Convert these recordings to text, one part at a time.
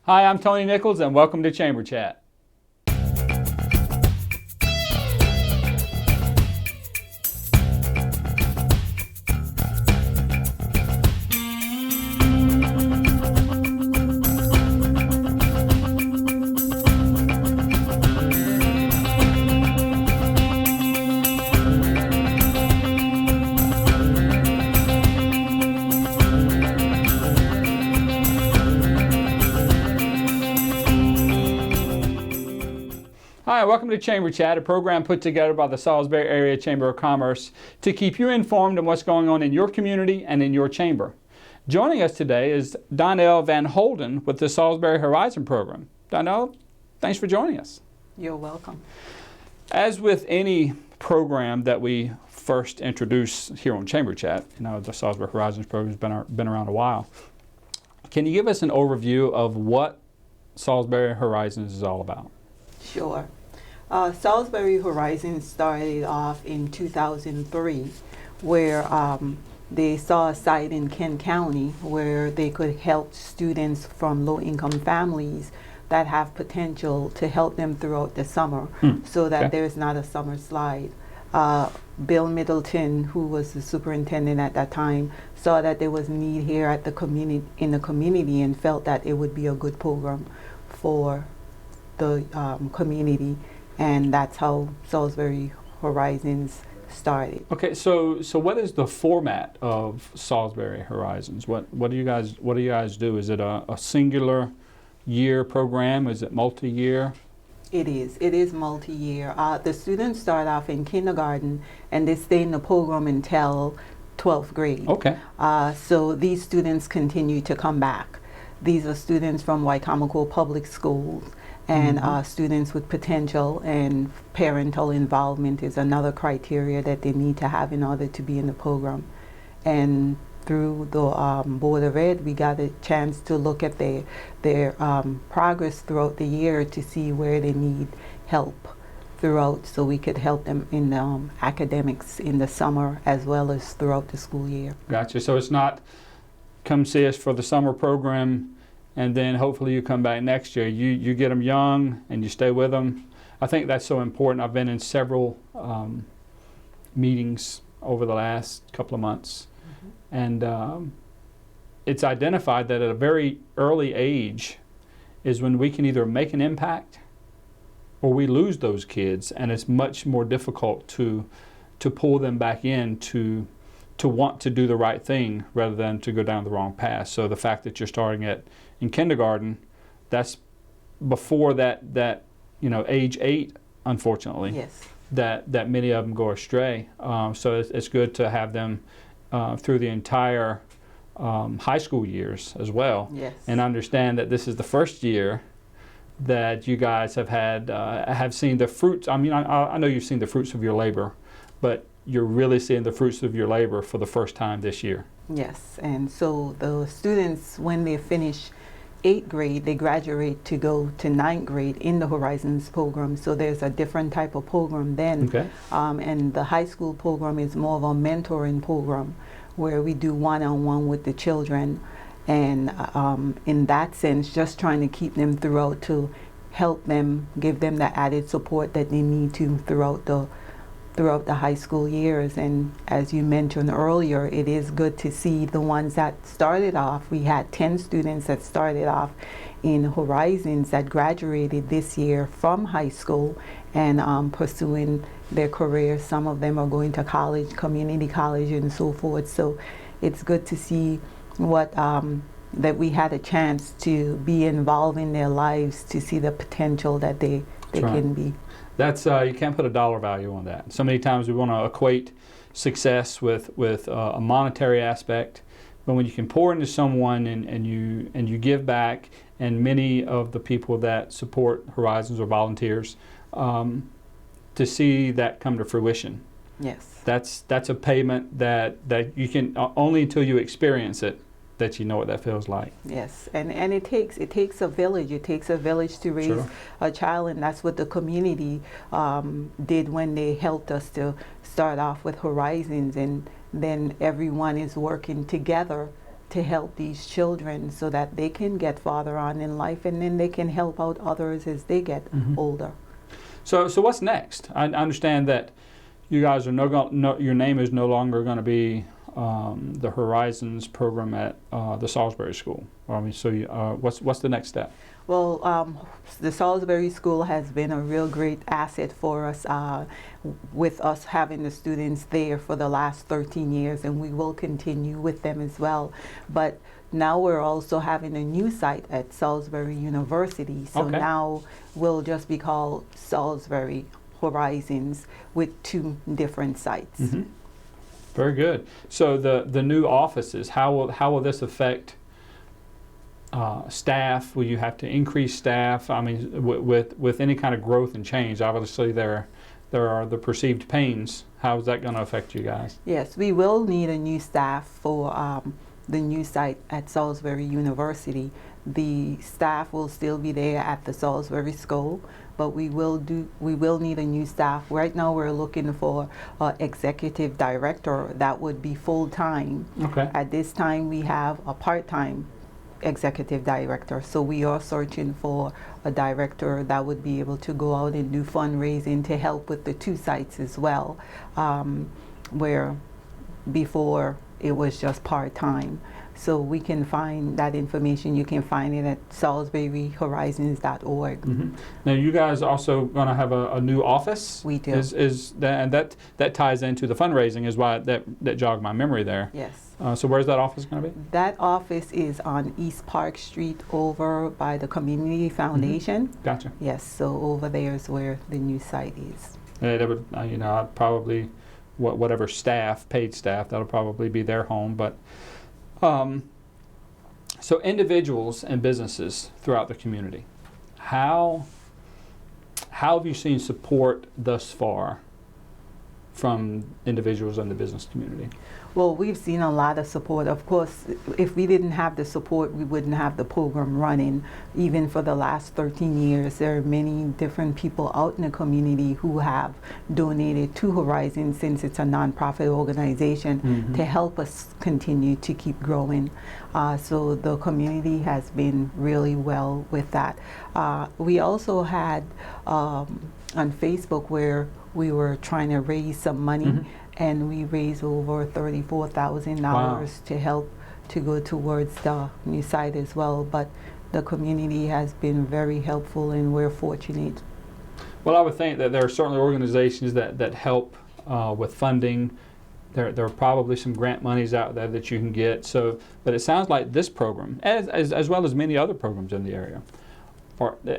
Hi, I'm Tony Nichols, and welcome to Chamber Chat. Hi, welcome to Chamber Chat, a program put together by the Salisbury Area Chamber of Commerce to keep you informed on what's going on in your community and in your chamber. Joining us today is Donelle VanHolten with the Salisbury Horizon program. Donelle, thanks for joining us. You're welcome. As with any program that we first introduce here on Chamber Chat, the Salisbury Horizons program has been around a while. Can you give us an overview of what Salisbury Horizons is all about? Sure. Salisbury Horizon started off in 2003 where they saw a site in Kent County where they could help students from low-income families that have potential to help them throughout the summer so that there's not a summer slide. Bill Middleton, who was the superintendent at that time, saw that there was need here at the in the community and felt that it would be a good program for the community, and that's how Salisbury Horizons started. Okay, so what is the format of Salisbury Horizons? What do you guys do? Is it a singular year program? Is it multi-year? It is multi-year. The students start off in kindergarten and they stay in the program until 12th grade. Okay. So these students continue to come back. These are students from Wicomico Public Schools, and students with potential, and parental involvement is another criteria that they need to have in order to be in the program. And through the Board of Ed, we got a chance to look at their progress throughout the year to see where they need help throughout, so we could help them in academics in the summer as well as throughout the school year. Gotcha. So it's not come see us for the summer program and then hopefully you come back next year. You get them young and you stay with them. I think that's so important. I've been in several meetings over the last couple of months, and it's identified that at a very early age is when we can either make an impact or we lose those kids, and it's much more difficult to pull them back in to want to do the right thing rather than to go down the wrong path. So the fact that you're starting in kindergarten, that's before that age 8, unfortunately. Yes. That many of them go astray. So it's good to have them through the entire high school years as well. Yes. And understand that this is the first year that you guys have seen the fruits. I mean, I know you've seen the fruits of your labor, but you're really seeing the fruits of your labor for the first time this year. Yes, and so the students, when they finish 8th grade, they graduate to go to 9th grade in the Horizons program. So there's a different type of program then. Okay. And the high school program is more of a mentoring program where we do one-on-one with the children. And in that sense, just trying to keep them throughout to help them, give them the added support that they need to throughout the high school years. And as you mentioned earlier, it is good to see the ones that started off. We had 10 students that started off in Horizons that graduated this year from high school and pursuing their careers. Some of them are going to college, community college, and so forth. So it's good to see what that we had a chance to be involved in their lives, to see the potential that they can be. That's you can't put a dollar value on that. So many times we want to equate success with a monetary aspect, but when you can pour into someone and you give back, and many of the people that support Horizons are volunteers, to see that come to fruition. Yes. That's a payment that you can only until you experience it that you know what that feels like. Yes, and it takes a village. It takes a village to raise a child, and that's what the community did when they helped us to start off with Horizons, and then everyone is working together to help these children so that they can get farther on in life, and then they can help out others as they get older. So what's next? I understand that you guys are your name is no longer going to be the Horizons program at the Salisbury School. I mean, so what's the next step? Well, the Salisbury School has been a real great asset for us, with us having the students there for the last 13 years, and we will continue with them as well. But now we're also having a new site at Salisbury University, so Okay. now we'll just be called Salisbury Horizons with 2 different sites. Very good. So the new offices, how will this affect staff? Will you have to increase staff? I mean, with any kind of growth and change, obviously there are the perceived pains. How is that going to affect you guys? Yes, we will need a new staff for the new site at Salisbury University. The staff will still be there at the Salisbury School, but we will need a new staff. Right now we're looking for an executive director that would be full-time. Okay. At this time we have a part-time executive director, so we are searching for a director that would be able to go out and do fundraising to help with the 2 sites as well, where before it was just part-time. So we can find that information. You can find it at salisburyhorizons.org. Now you guys also going to have a new office? We do. And that ties into the fundraising, is why that jogged my memory there. Yes. So where's that office going to be? That office is on East Park Street over by the Community Foundation. Gotcha. Yes, so over there is where the new site is. That would, I'd probably, whatever staff, paid staff, that'll probably be their home. But so individuals and businesses throughout the community, how have you seen support thus far from individuals in the business community? Well, we've seen a lot of support. Of course, if we didn't have the support, we wouldn't have the program running. Even for the last 13 years, there are many different people out in the community who have donated to Horizon, since it's a nonprofit organization, to help us continue to keep growing. So the community has been really well with that. We also had on Facebook where we were trying to raise some money, and we raised over $34,000 to help to go towards the new site as well. But the community has been very helpful, and we're fortunate. Well, I would think that there are certainly organizations that help with funding. There are probably some grant monies out there that you can get. So, but it sounds like this program, as well as many other programs in the area,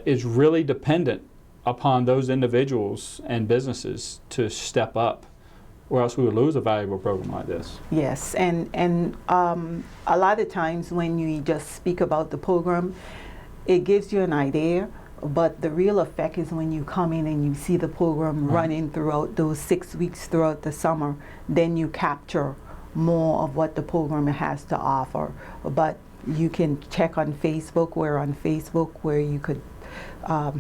is really dependent upon those individuals and businesses to step up, or else we would lose a valuable program like this. Yes, and a lot of times when you just speak about the program, it gives you an idea, but the real effect is when you come in and you see the program running throughout those 6 weeks throughout the summer, then you capture more of what the program has to offer. But you can check on Facebook. We're on Facebook, where you could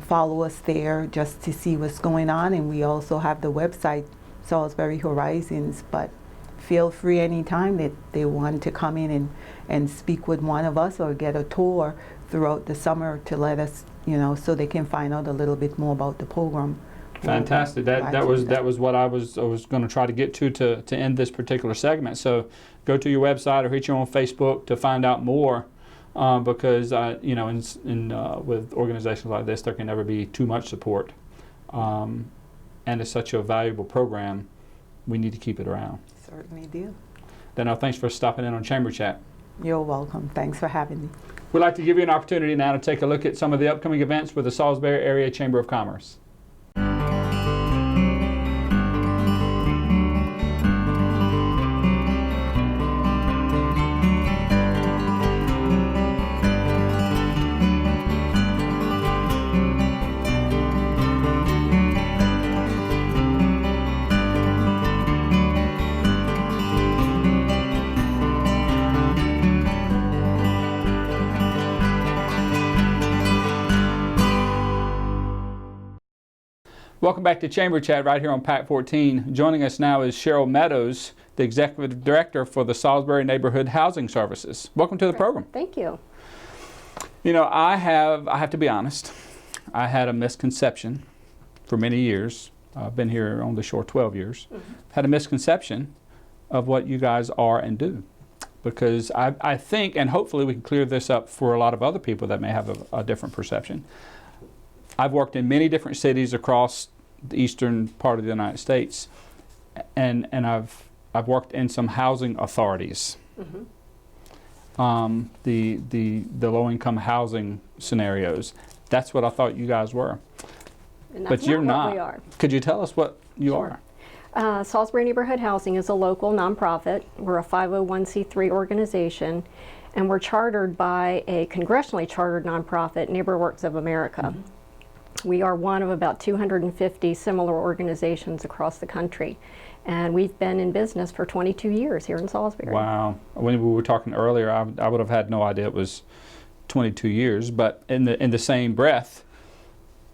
follow us there just to see what's going on, and we also have the website Salisbury Horizons. But feel free anytime that they want to come in and speak with one of us or get a tour throughout the summer to let us, so they can find out a little bit more about the program. Fantastic. That was what I was going to try to get to end this particular segment. So go to your website or hit you on Facebook to find out more, because with organizations like this, there can never be too much support. And it's such a valuable program, we need to keep it around. Certainly do. Donelle, thanks for stopping in on Chamber Chat. You're welcome. Thanks for having me. We'd like to give you an opportunity now to take a look at some of the upcoming events with the Salisbury Area Chamber of Commerce. Welcome back to Chamber Chat right here on PAC 14. Joining us now is Cheryl Meadows, the Executive Director for the Salisbury Neighborhood Housing Services. Welcome to the program. Thank you. You know, I have to be honest, I had a misconception for many years. I've been here on the shore 12 years. Had a misconception of what you guys are and do. Because I think, and hopefully we can clear this up for a lot of other people that may have a different perception. I've worked in many different cities across the eastern part of the United States, and I've worked in some housing authorities. The low-income housing scenarios. That's what I thought you guys were. And that's But you're not. not. What we are. Could you tell us what you Sure. are? Salisbury Neighborhood Housing is a local nonprofit. We're a 501c3 organization, and we're chartered by a congressionally chartered nonprofit, NeighborWorks of America. We are one of about 250 similar organizations across the country, and we've been in business for 22 years here in Salisbury. Wow. When we were talking earlier, I would have had no idea it was 22 years, but in the same breath,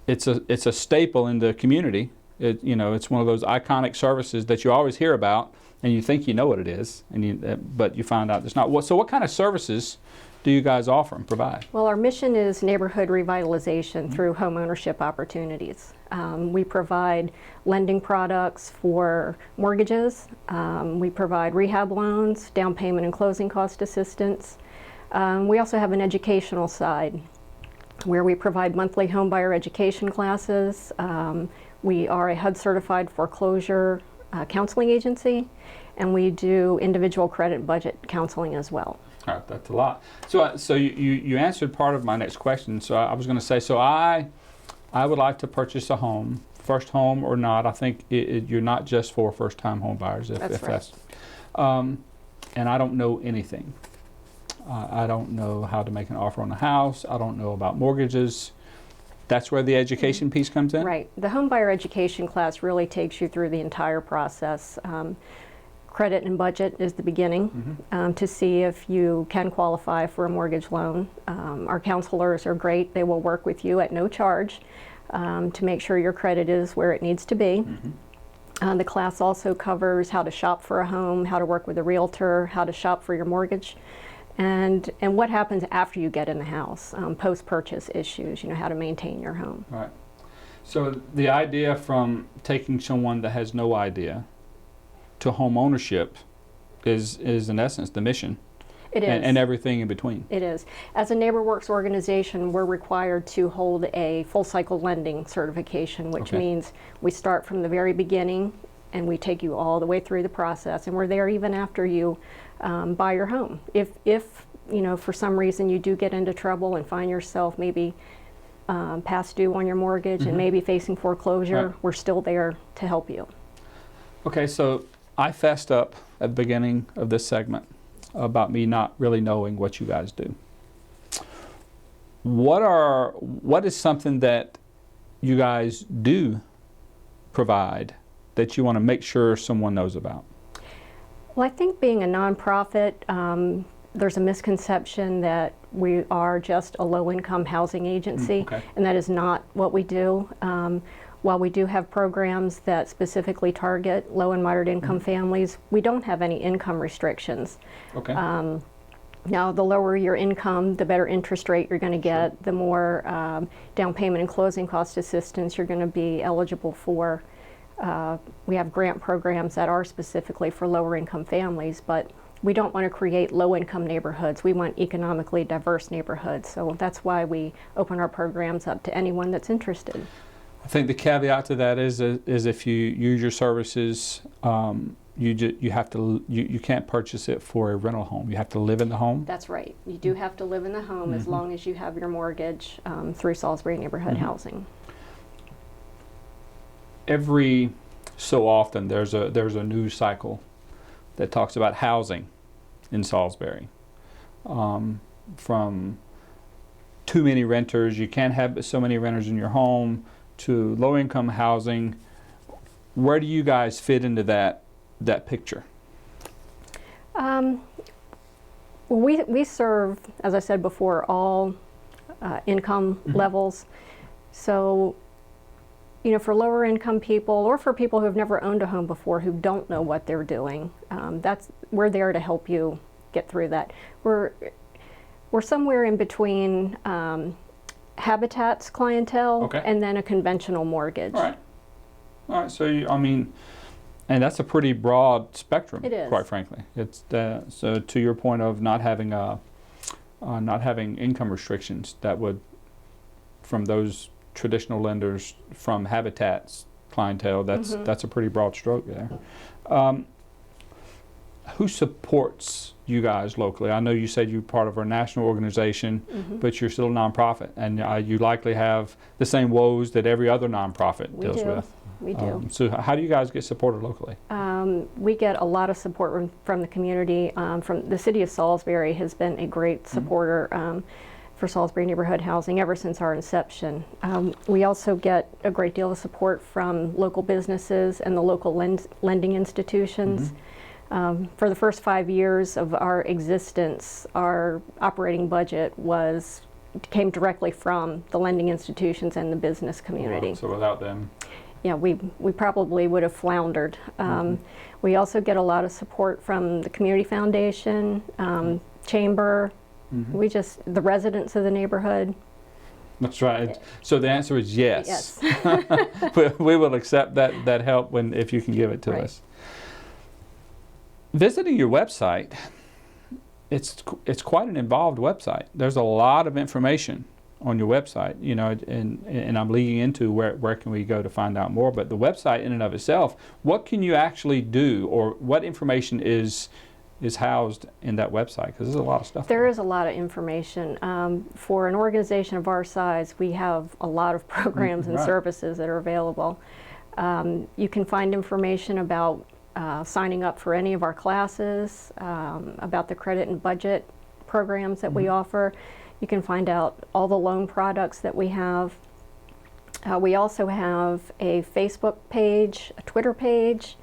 it's a staple in the community. It's one of those iconic services that you always hear about, and you think you know what it is, but you find out it's not. So what kind of services do you guys offer and provide? Well, our mission is neighborhood revitalization through home ownership opportunities. We provide lending products for mortgages. We provide rehab loans, down payment and closing cost assistance. We also have an educational side where we provide monthly homebuyer education classes. We are a HUD certified foreclosure counseling agency, and we do individual credit budget counseling as well. All right, that's a lot. So you answered part of my next question. So I was going to say, so I would like to purchase a home, first home or not. I think you're not just for first-time home buyers. That's right. And I don't know anything. I don't know how to make an offer on a house. I don't know about mortgages. That's where the education piece comes in? Right. The homebuyer education class really takes you through the entire process. Credit and budget is the beginning to see if you can qualify for a mortgage loan. Our counselors are great. They will work with you at no charge to make sure your credit is where it needs to be. The class also covers how to shop for a home, how to work with a realtor, how to shop for your mortgage, and what happens after you get in the house, post-purchase issues, how to maintain your home. Right. So the idea from taking someone that has no idea to home ownership is in essence the mission. It is. And everything in between. It is. As a NeighborWorks organization, we're required to hold a full cycle lending certification, which means we start from the very beginning and we take you all the way through the process, and we're there even after you buy your home. If for some reason you do get into trouble and find yourself maybe past due on your mortgage and maybe facing foreclosure, we're still there to help you. Okay, so I fessed up at the beginning of this segment about me not really knowing what you guys do. What is something that you guys do provide that you want to make sure someone knows about? Well, I think being a nonprofit, there's a misconception that we are just a low-income housing agency, and that is not what we do. While we do have programs that specifically target low and moderate income families, we don't have any income restrictions. Now, the lower your income, the better interest rate you're going to get, the more down payment and closing cost assistance you're going to be eligible for. We have grant programs that are specifically for lower income families, but we don't want to create low income neighborhoods. We want economically diverse neighborhoods. So that's why we open our programs up to anyone that's interested. I think the caveat to that is if you use your services, you can't purchase it for a rental home. You have to live in the home. That's right. You do have to live in the home as long as you have your mortgage through Salisbury Neighborhood Housing. Every so often there's a news cycle that talks about housing in Salisbury. From too many renters, you can't have so many renters in your home, to low-income housing. Where do you guys fit into that picture? Well, we serve, as I said before, all income levels. So for lower income people or for people who have never owned a home before who don't know what they're doing, we're there to help you get through that. We're somewhere in between Habitat's clientele and then a conventional mortgage. All right. So and that's a pretty broad spectrum. It is. Quite frankly, it's so to your point of not having income restrictions that would from those traditional lenders from Habitat's clientele. That's a pretty broad stroke there. Who supports you guys locally? I know you said you're part of our national organization, but you're still a nonprofit, and you likely have the same woes that every other nonprofit deals with. We do. So how do you guys get supported locally? We get a lot of support from the community. From the city of Salisbury has been a great supporter for Salisbury neighborhood housing ever since our inception. We also get a great deal of support from local businesses and the local lending institutions. For the first 5 years of our existence, our operating budget came directly from the lending institutions and the business community. Wow, so without them, yeah, we probably would have floundered. We also get a lot of support from the community foundation, chamber. The residents of the neighborhood. That's right. So the answer is yes. We will accept that help if you can give it to us. Visiting your website, it's quite an involved website. There's a lot of information on your website, and I'm leading into where can we go to find out more. But the website in and of itself, what can you actually do, or what information is housed in that website? Because there's a lot of stuff. There is a lot of information. For an organization of our size, we have a lot of programs and services that are available. You can find information about signing up for any of our classes, about the credit and budget programs that we offer. You can find out all the loan products that we have. We also have a Facebook page, a Twitter page,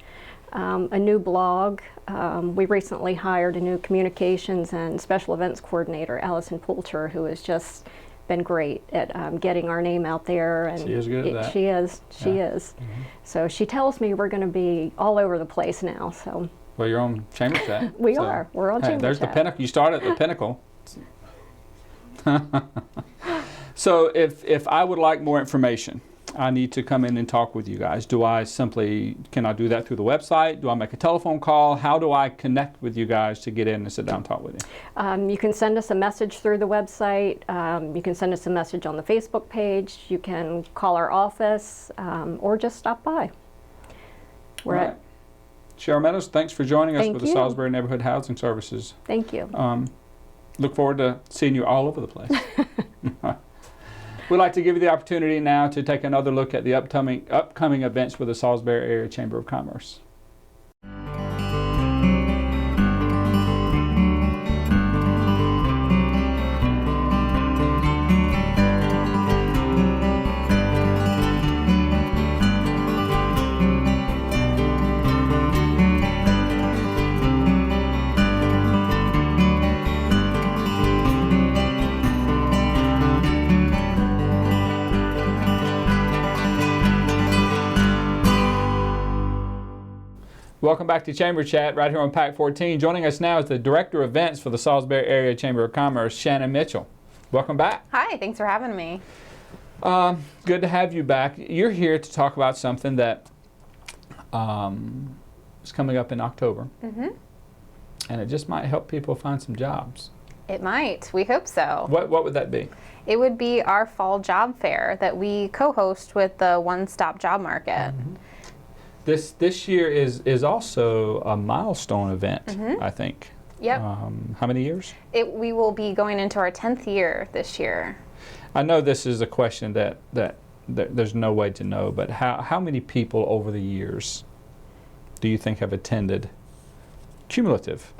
a new blog. We recently hired a new communications and special events coordinator, Allison Poulter, who has just been great at getting our name out there. And she is good at that. She is. So she tells me we're going to be all over the place now. So. Well, you're on Chamber Chat. We're on Chamber there's Chat. The pinnacle. You start at the pinnacle. So if I would like more information, I need to come in and talk with you guys. Can I do that through the website? Do I make a telephone call? How do I connect with you guys to get in and sit down and talk with you? You can send us a message through the website. You can send us a message on the Facebook page. You can call our office or just stop by. Cheryl Meadows, thanks for joining us with the you. Salisbury Neighborhood Housing Services. Thank you. Look forward to seeing you all over the place. We'd like to give you the opportunity now to take another look at the upcoming events with the Salisbury Area Chamber of Commerce. Welcome back to Chamber Chat right here on PAC 14. Joining us now is the Director of Events for the Salisbury Area Chamber of Commerce, Shannon Mitchell. Welcome back. Hi, thanks for having me. Good to have you back. You're here to talk about something that is coming up in October. And it just might help people find some jobs. It might. We hope so. What would that be? It would be our fall job fair that we co-host with the One Stop Job Market. This year is also a milestone event, I think. Yep. How many years? We will be going into our 10th year this year. I know this is a question that there's no way to know, but how many people over the years do you think have attended cumulative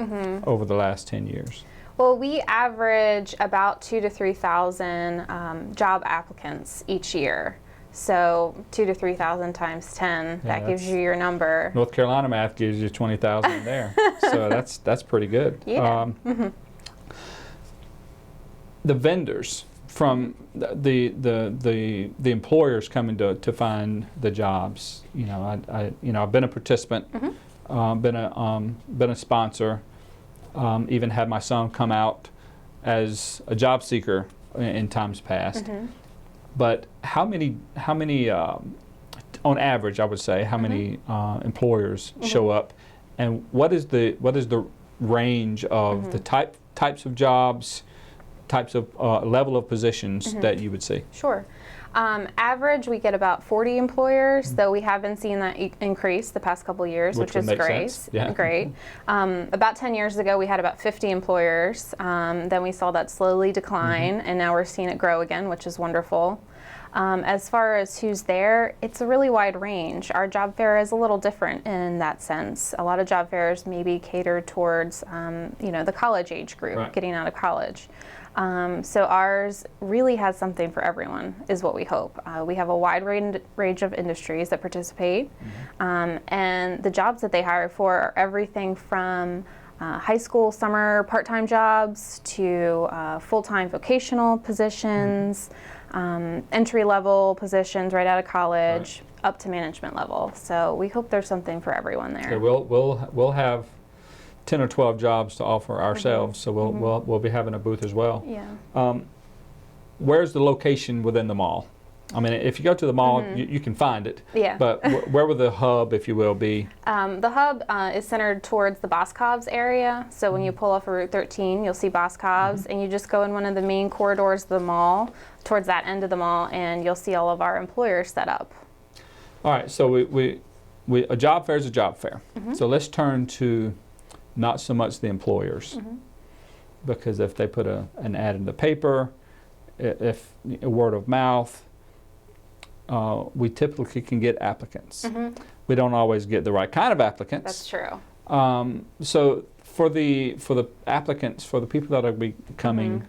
over the last 10 years? Well, we average about 2,000 to 3,000 job applicants each year. So 2,000 to 3,000 times 10, that gives you your number. North Carolina math gives you 20,000 there. So that's pretty good. Yeah. The vendors from the employers coming to find the jobs. I've been a participant, been a sponsor, even had my son come out as a job seeker in times past. But how many on average, I would say, how many employers show up, and what is the range of the types of jobs, types of level of positions that you would see? Sure. Average, we get about 40 employers, though we have been seeing that increase the past couple years, which is great. Yeah. Great. About 10 years ago, we had about 50 employers. Then we saw that slowly decline, and now we're seeing it grow again, which is wonderful. As far as who's there, it's a really wide range. Our job fair is a little different in that sense. A lot of job fairs maybe cater towards, the college age group, getting out of college. So ours really has something for everyone, is what we hope. We have a wide range of industries that participate, and the jobs that they hire for are everything from high school summer part-time jobs to full-time vocational positions, entry-level positions right out of college, up to management level. So we hope there's something for everyone there. Yeah, we'll have 10 or 12 jobs to offer ourselves, so we'll be having a booth as well. Yeah. Where's the location within the mall? I mean, if you go to the mall, you can find it. Yeah. But where will the hub, if you will, be? The hub is centered towards the Boscov's area. So when you pull off of Route 13, you'll see Boscov's, and you just go in one of the main corridors of the mall, towards that end of the mall, and you'll see all of our employers set up. All right. So a job fair is a job fair. So let's turn to not so much the employers, because if they put an ad in the paper, if word of mouth, we typically can get applicants. We don't always get the right kind of applicants. That's true. So for the applicants, for the people that are coming,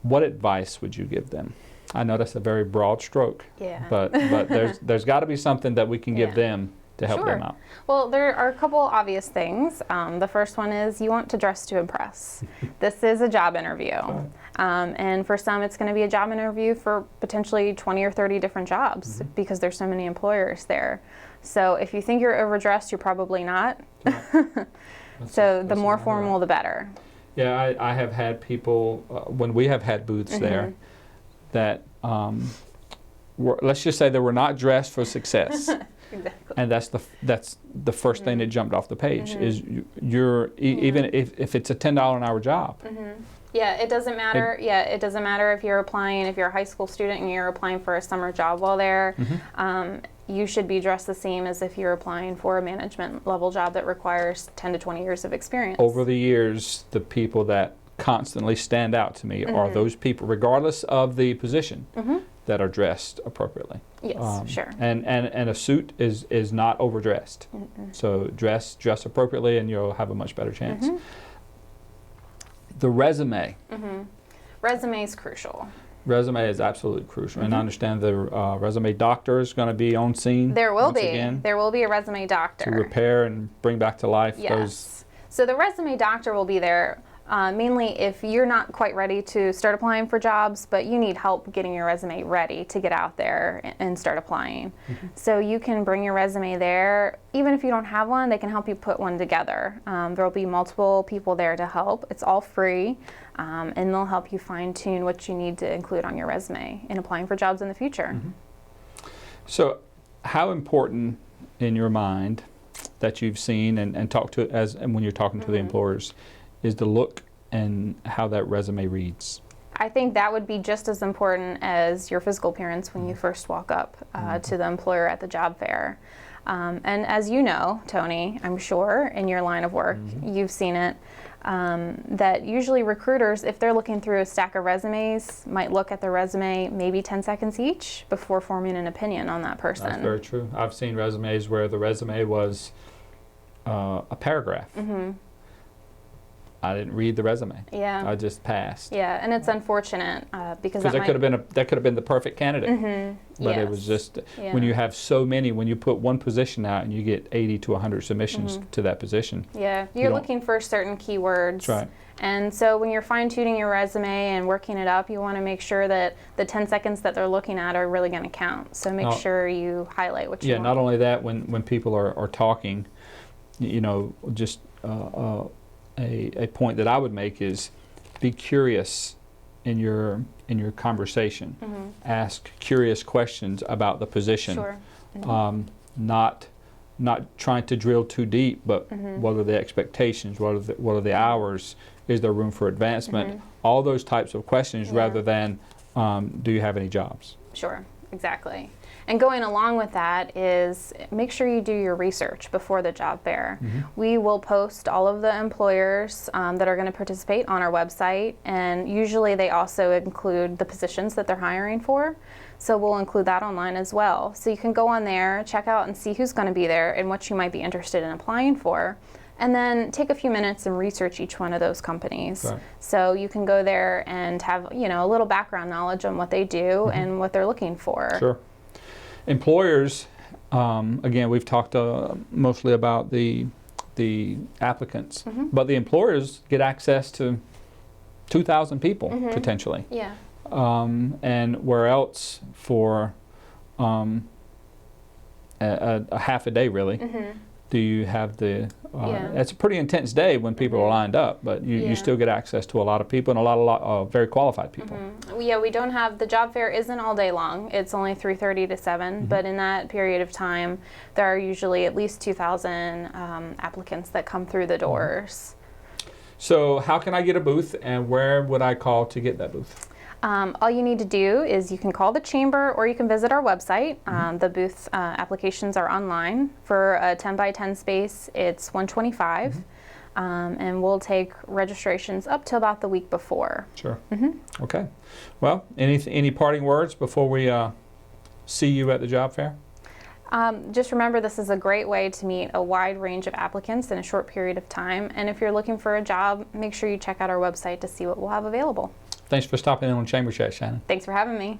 what advice would you give them? I know that's a very broad stroke. Yeah. But there's got to be something that we can give them to help them out. Well, there are a couple obvious things. The first one is you want to dress to impress. This is a job interview. And for some, it's going to be a job interview for potentially 20 or 30 different jobs because there's so many employers there. So if you think you're overdressed, you're probably not. So the more formal, the better. Yeah, I have had people, when we have had booths there, that let's just say they were not dressed for success. Exactly. And that's the first thing that jumped off the page is you're even if it's a $10 an hour job. Yeah, it doesn't matter. It doesn't matter if you're applying, if you're a high school student and you're applying for a summer job while there. You should be dressed the same as if you're applying for a management level job that requires 10 to 20 years of experience. Over the years, the people that constantly stand out to me are those people, regardless of the position, that are dressed appropriately. Yes, sure. And a suit is not overdressed. So dress appropriately and you'll have a much better chance. The resume. Resume is crucial. Resume is absolutely crucial. And I understand the resume doctor is going to be on scene. There will be. Again, there will be a resume doctor. to repair and bring back to life those. So the resume doctor will be there mainly if you're not quite ready to start applying for jobs, but you need help getting your resume ready to get out there and start applying. So you can bring your resume there. Even if you don't have one, they can help you put one together. There will be multiple people there to help. It's all free, and they'll help you fine-tune what you need to include on your resume in applying for jobs in the future. So how important in your mind that you've seen and talked to and when you're talking to the employers is the look and how that resume reads? I think that would be just as important as your physical appearance when you first walk up to the employer at the job fair. And as you know, Tony, I'm sure in your line of work, you've seen it, that usually recruiters, if they're looking through a stack of resumes, might look at the resume maybe 10 seconds each before forming an opinion on that person. That's very true. I've seen resumes where the resume was a paragraph. I didn't read the resume. Yeah. I just passed. Yeah, and it's unfortunate because Because that could have been the perfect candidate. But it was just when you have so many, when you put one position out and you get 80 to 100 submissions to that position. Yeah, you're looking for certain keywords. That's right. And so when you're fine-tuning your resume and working it up, you want to make sure that the 10 seconds that they're looking at are really going to count. So make sure you highlight what you want. Yeah, not only that, when people are talking, you know, just a point that I would make is be curious in your conversation. Ask curious questions about the position. Sure. Not trying to drill too deep, but what are the expectations? What are the hours? Is there room for advancement? All those types of questions, rather than do you have any jobs? Sure, exactly. And going along with that is make sure you do your research before the job fair. We will post all of the employers that are going to participate on our website, and usually they also include the positions that they're hiring for. So we'll include that online as well. So you can go on there, check out and see who's going to be there and what you might be interested in applying for. And then take a few minutes and research each one of those companies. Right. So you can go there and have, you know, a little background knowledge on what they do and what they're looking for. Sure. Employers, again, we've talked mostly about the applicants, but the employers get access to 2,000 people potentially. Yeah. And where else for a half a day really do you have the it's a pretty intense day when people are lined up, but you still get access to a lot of people and a lot of very qualified people. Yeah, we don't have, the job fair isn't all day long. It's only 3:30 to 7, but in that period of time there are usually at least 2,000 applicants that come through the doors. So how can I get a booth, and where would I call to get that booth? All you need to do is you can call the chamber or you can visit our website. The booth applications are online. For a 10 by 10 space, it's $125, and we'll take registrations up to about the week before. Sure. Okay. Well, any parting words before we see you at the job fair? Just remember, this is a great way to meet a wide range of applicants in a short period of time. And if you're looking for a job, make sure you check out our website to see what we'll have available. Thanks for stopping in on Chamber Chat, Shannon. Thanks for having me.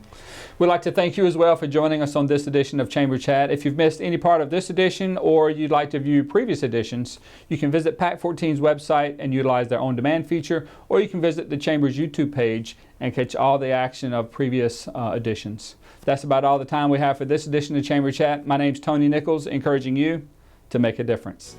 We'd like to thank you as well for joining us on this edition of Chamber Chat. If you've missed any part of this edition or you'd like to view previous editions, you can visit PAC 14's website and utilize their on-demand feature, or you can visit the Chamber's YouTube page and catch all the action of previous editions. That's about all the time we have for this edition of Chamber Chat. My name's Tony Nichols, encouraging you to make a difference.